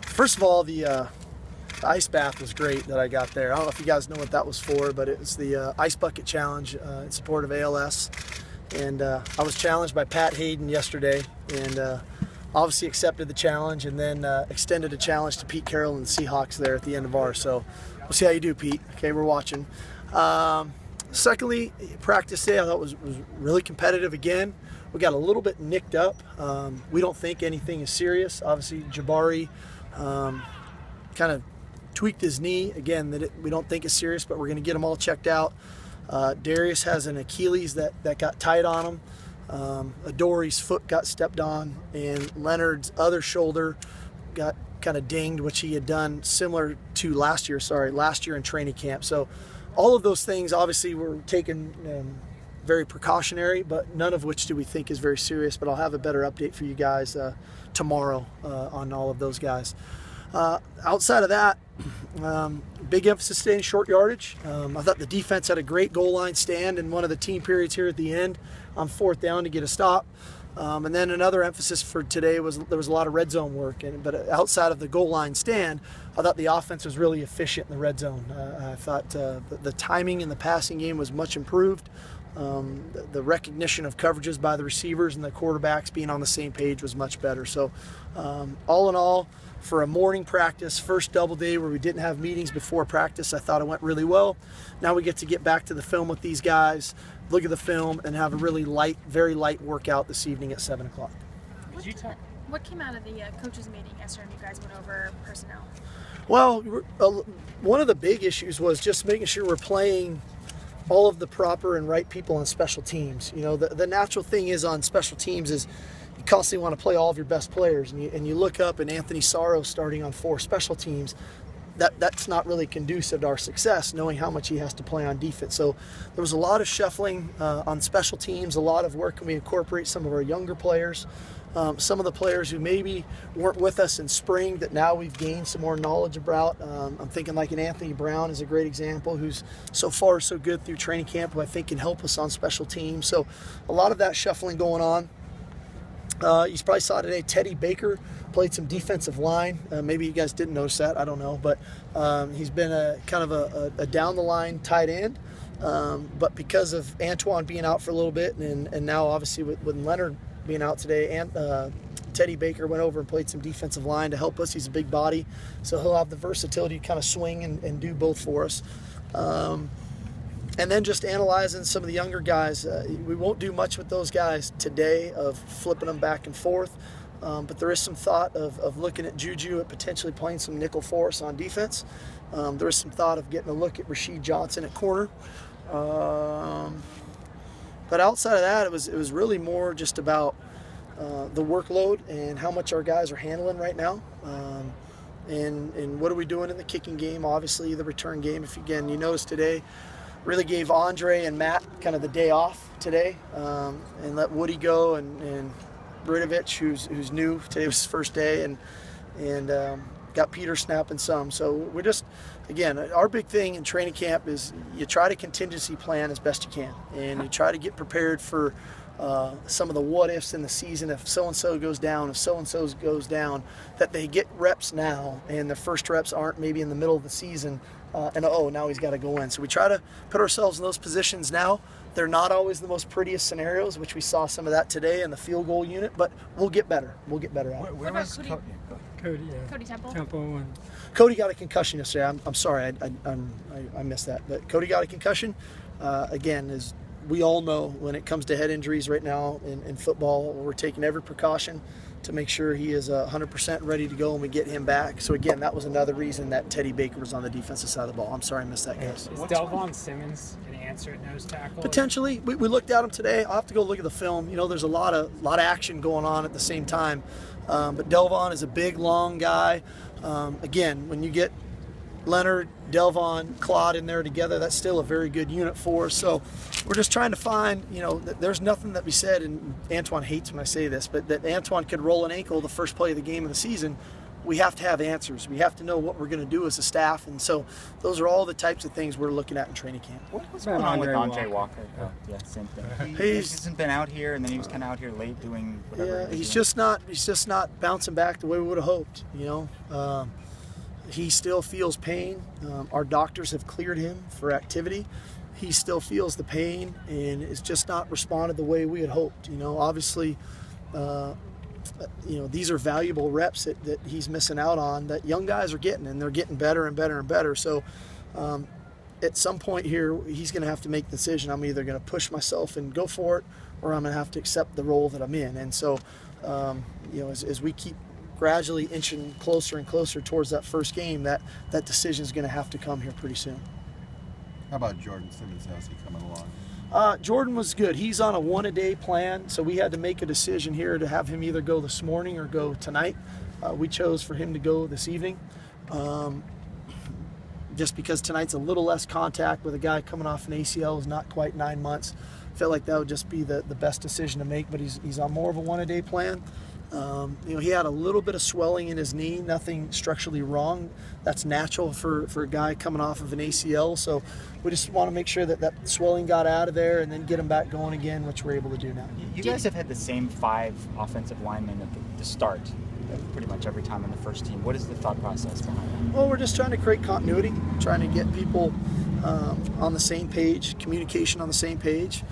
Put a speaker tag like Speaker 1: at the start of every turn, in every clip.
Speaker 1: First of all, the ice bath was great that I got there. I don't know if you guys know what that was for, but it was the Ice Bucket Challenge in support of ALS. And I was challenged by Pat Hayden yesterday, and obviously accepted the challenge, and then extended a challenge to Pete Carroll and the Seahawks there at the end of ours. So we'll see how you do, Pete. Okay, we're watching. Secondly, practice day I thought was really competitive again. We got a little bit nicked up. We don't think anything is serious. Obviously, Jabari kind of tweaked his knee. Again, we don't think is serious, but we're going to get him all checked out. Darius has an Achilles that got tight on him. Adori's foot got stepped on, and Leonard's other shoulder got kind of dinged, which he had done similar to last year in training camp. So all of those things obviously were taken very precautionary, but none of which do we think is very serious. But I'll have a better update for you guys tomorrow on all of those guys. Outside of that, big emphasis today in short yardage. I thought the defense had a great goal line stand in one of the team periods here at the end on 4th down to get a stop. And then another emphasis for today was there was a lot of red zone work. But outside of the goal line stand, I thought the offense was really efficient in the red zone. I thought the timing in the passing game was much improved. The recognition of coverages by the receivers and the quarterbacks being on the same page was much better. So all in all, for a morning practice, first double day where we didn't have meetings before practice, I thought it went really well. Now we get to get back to the film with these guys, look at the film, and have a really light, very light workout this evening at 7 o'clock.
Speaker 2: What came out of the coaches meeting yesterday when you guys went over personnel?
Speaker 1: Well, one of the big issues was just making sure we're playing all of the proper and right people on special teams. You know, the natural thing is on special teams is you constantly want to play all of your best players, and you look up and Anthony Sorrow starting on 4 special teams. That's not really conducive to our success, knowing how much he has to play on defense. So there was a lot of shuffling on special teams, a lot of work. Can we incorporate some of our younger players, some of the players who maybe weren't with us in spring that now we've gained some more knowledge about. I'm thinking like an Anthony Brown is a great example, who's so far so good through training camp, who I think can help us on special teams. So a lot of that shuffling going on. You probably saw today Teddy Baker played some defensive line. Maybe you guys didn't notice that, I don't know, but he's been a kind of a down the line tight end. But because of Antoine being out for a little bit, and now obviously with Leonard being out today, and Teddy Baker went over and played some defensive line to help us. He's a big body, so he'll have the versatility to kind of swing and do both for us. And then just analyzing some of the younger guys. We won't do much with those guys today of flipping them back and forth, but there is some thought of looking at Juju at potentially playing some nickel for us on defense. There is some thought of getting a look at Rashid Johnson at corner. But outside of that, it was really more just about the workload and how much our guys are handling right now. And what are we doing in the kicking game, obviously the return game. If again, you notice today, really gave Andre and Matt kind of the day off today, and let Woody go and Bridovich, who's new. Today was his first day, and got Peter snapping some. So we're just, again, our big thing in training camp is you try to contingency plan as best you can, and you try to get prepared for some of the what ifs in the season. If so-and-so goes down, if so-and-so goes down, that they get reps now, and the first reps aren't maybe in the middle of the season, and now he's got to go in. So we try to put ourselves in those positions now. They're not always the most prettiest scenarios, which we saw some of that today in the field goal unit, but we'll get better. We'll get better at it.
Speaker 2: What about Cody?
Speaker 3: Cody
Speaker 2: Temple?
Speaker 3: and
Speaker 1: Cody got a concussion yesterday. I'm sorry, I missed that. But Cody got a concussion. Again, as we all know, when it comes to head injuries right now in football, we're taking every precaution to make sure he is 100% ready to go and we get him back. So again, that was another reason that Teddy Baker was on the defensive side of the ball. I'm sorry I missed that, guys.
Speaker 3: Is Delvon Simmons an answer at nose tackle?
Speaker 1: Potentially. We looked at him today. I'll have to go look at the film. You know, there's a lot of action going on at the same time. But Delvon is a big, long guy. Again, when you get Leonard, Delvon, Claude in there together, that's still a very good unit for us. So we're just trying to find, there's nothing that we said, and Antoine hates when I say this, but that Antoine could roll an ankle the first play of the game of the season. we have to have answers. We have to know what we're going to do as a staff, and so those are all the types of things we're looking at in training camp.
Speaker 4: What's going on with Andre Walker? Oh, yeah, same thing. He hasn't been out here, and then he was kind of out here late doing whatever.
Speaker 1: Yeah, he's just not bouncing back the way we would have hoped. He still feels pain. Our doctors have cleared him for activity. He still feels the pain and is just not responded the way we had hoped. Obviously, these are valuable reps that he's missing out on that young guys are getting, and they're getting better and better and better. So at some point here, he's going to have to make the decision. I'm either going to push myself and go for it, or I'm going to have to accept the role that I'm in. And so, as we keep gradually inching closer and closer towards that first game, that decision is going to have to come here pretty soon.
Speaker 5: How about Jordan Simmons? How's he coming along?
Speaker 1: Jordan was good. He's on a one-a-day plan, so we had to make a decision here to have him either go this morning or go tonight. We chose for him to go this evening, just because tonight's a little less contact with a guy coming off an ACL who's not quite 9 months. Felt like that would just be the best decision to make, but he's on more of a one-a-day plan. He had a little bit of swelling in his knee, nothing structurally wrong. That's natural for a guy coming off of an ACL. So we just want to make sure that swelling got out of there and then get him back going again, which we're able to do now.
Speaker 4: You guys have had the same 5 offensive linemen at the start pretty much every time on the first team. What is the thought process behind that?
Speaker 1: Well, we're just trying to create continuity, trying to get people on the same page, communication on the same page.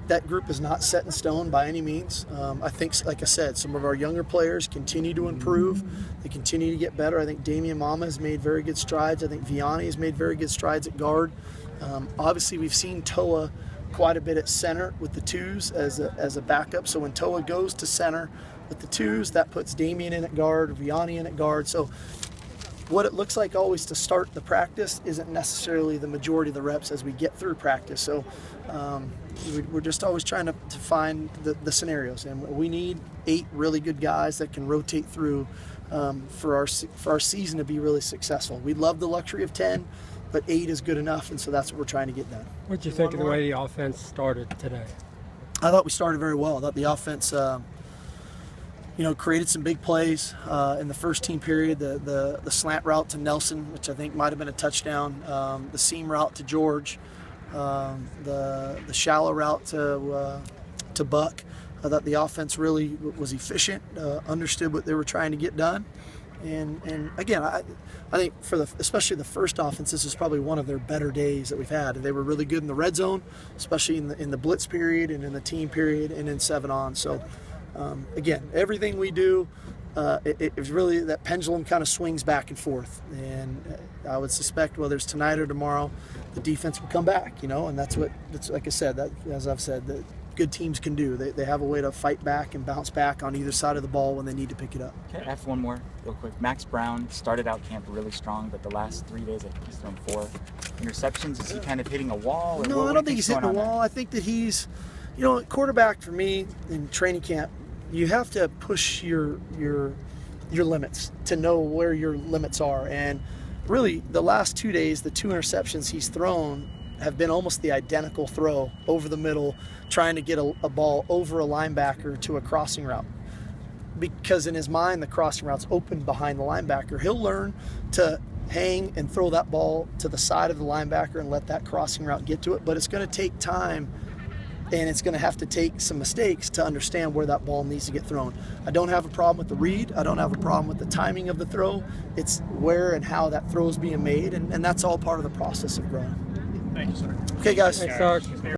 Speaker 1: That group is not set in stone by any means. I think, like I said, some of our younger players continue to improve. They continue to get better. I think Damian Mama has made very good strides. I think Vianney has made very good strides at guard. Obviously, we've seen Toa quite a bit at center with the twos as a backup. So when Toa goes to center with the twos, that puts Damian in at guard, Vianney in at guard. So what it looks like always to start the practice isn't necessarily the majority of the reps as we get through practice. So we're just always trying to find the scenarios, and we need 8 really good guys that can rotate through for our season to be really successful. We'd love the luxury of 10, but 8 is good enough, and so that's what we're trying to get done.
Speaker 6: What did you think of the way the offense started today?
Speaker 1: I thought we started very well. I thought the offense created some big plays in the first team period. The slant route to Nelson, which I think might have been a touchdown. The seam route to George. The shallow route to Buck. I thought the offense really was efficient, understood what they were trying to get done. And again, I think especially the first offense, this is probably one of their better days that we've had. They were really good in the red zone, especially in the blitz period and in the team period and in 7-on. So again, everything we do, it's really that pendulum kind of swings back and forth. And I would suspect whether it's tonight or tomorrow, the defense will come back, and that's like I said, that as I've said, that good teams can do. They have a way to fight back and bounce back on either side of the ball when they need to pick it up.
Speaker 4: Okay, I have one more real quick. Max Brown started out camp really strong, but the last 3 days I think he's thrown 4 interceptions. Is he kind of hitting a wall? Or
Speaker 1: No, I don't think he's hitting a wall. I think that he's, quarterback for me in training camp, you have to push your limits to know where your limits are. And really, the last 2 days, the 2 interceptions he's thrown have been almost the identical throw over the middle, trying to get a ball over a linebacker to a crossing route. Because in his mind, the crossing route's open behind the linebacker. He'll learn to hang and throw that ball to the side of the linebacker and let that crossing route get to it. But it's going to take time, and it's going to have to take some mistakes to understand where that ball needs to get thrown. I don't have a problem with the read. I don't have a problem with the timing of the throw. It's where and how that throw is being made, and that's all part of the process of growing.
Speaker 3: Thank you, sir.
Speaker 1: Okay, guys.
Speaker 6: Thanks, Sark.